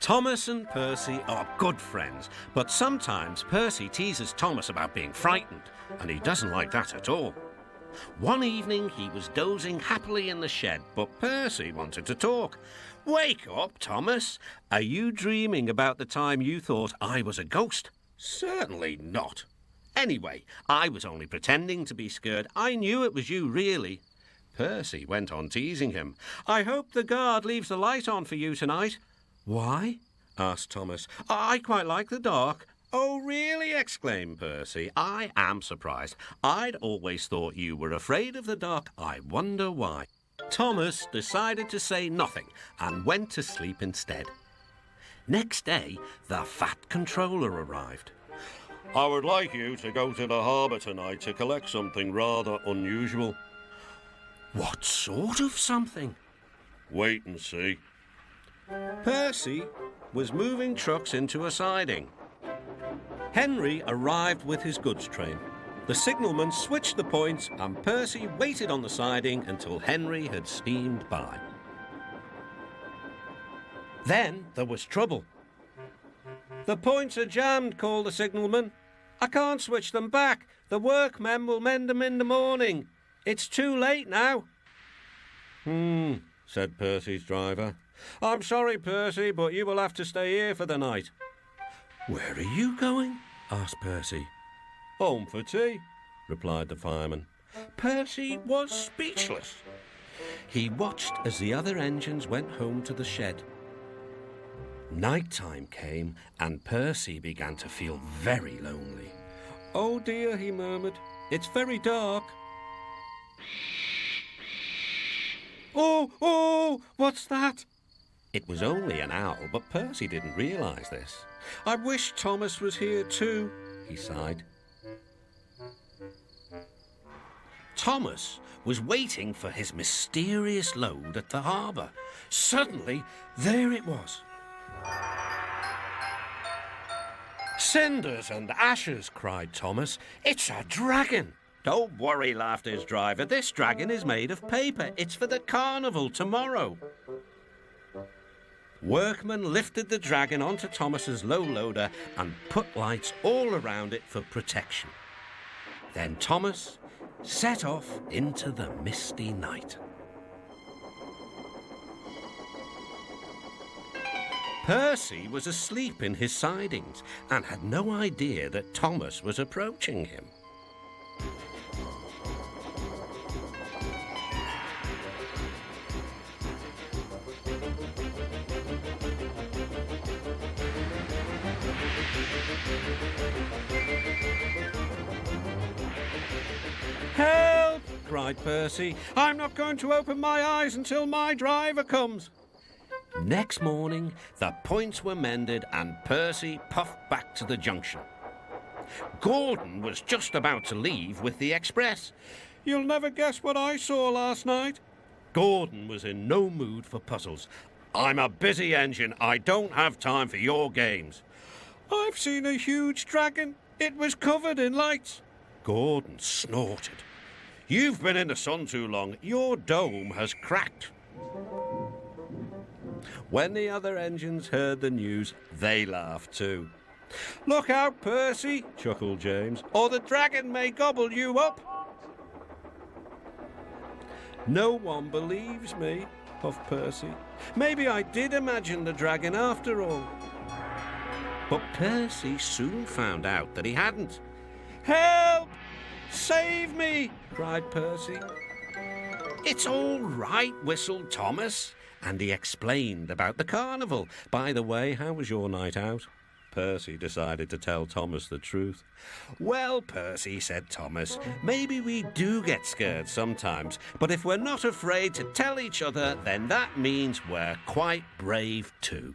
Thomas and Percy are good friends, but sometimes Percy teases Thomas about being frightened, and he doesn't like that at all. One evening he was dozing happily in the shed, but Percy wanted to talk. "Wake up, Thomas. Are you dreaming about the time you thought I was a ghost?" "Certainly not. Anyway, I was only pretending to be scared. I knew it was you, really." Percy went on teasing him. "I hope the guard leaves the light on for you tonight." "Why?" asked Thomas. "I quite like the dark." "Oh, really?" exclaimed Percy. "I am surprised. I'd always thought you were afraid of the dark. I wonder why." Thomas decided to say nothing and went to sleep instead. Next day, the Fat Controller arrived. "I would like you to go to the harbour tonight to collect something rather unusual." "What sort of something?" "Wait and see." Percy was moving trucks into a siding. Henry arrived with his goods train. The signalman switched the points and Percy waited on the siding until Henry had steamed by. Then there was trouble. "The points are jammed," called the signalman. "I can't switch them back. The workmen will mend them in the morning. It's too late now." Said Percy's driver. "I'm sorry, Percy, but you will have to stay here for the night." "Where are you going?" asked Percy. "Home for tea," replied the fireman. Percy was speechless. He watched as the other engines went home to the shed. Night time came and Percy began to feel very lonely. "Oh dear," he murmured, "it's very dark." Oh, what's that?" It was only an owl, but Percy didn't realise this. "I wish Thomas was here too," he sighed. Thomas was waiting for his mysterious load at the harbour. Suddenly, there it was. "Cinders and ashes," cried Thomas. "It's a dragon." "Don't worry," laughed his driver. "This dragon is made of paper. It's for the carnival tomorrow." Workmen lifted the dragon onto Thomas's low loader and put lights all around it for protection. Then Thomas set off into the misty night. Percy was asleep in his sidings and had no idea that Thomas was approaching him. "Help!" cried Percy. "I'm not going to open my eyes until my driver comes." Next morning, the points were mended and Percy puffed back to the junction. Gordon was just about to leave with the express. "You'll never guess what I saw last night." Gordon was in no mood for puzzles. "I'm a busy engine. I don't have time for your games." "I've seen a huge dragon. It was covered in lights." Gordon snorted. "You've been in the sun too long. Your dome has cracked." When the other engines heard the news, they laughed too. "Look out, Percy," chuckled James, "or the dragon may gobble you up." "No one believes me," puffed Percy. "Maybe I did imagine the dragon after all." But Percy soon found out that he hadn't. "Help! Save me!" cried Percy. "It's all right," whistled Thomas, and he explained about the carnival. "By the way, how was your night out?" Percy decided to tell Thomas the truth. "Well, Percy," said Thomas, "maybe we do get scared sometimes, but if we're not afraid to tell each other, then that means we're quite brave too."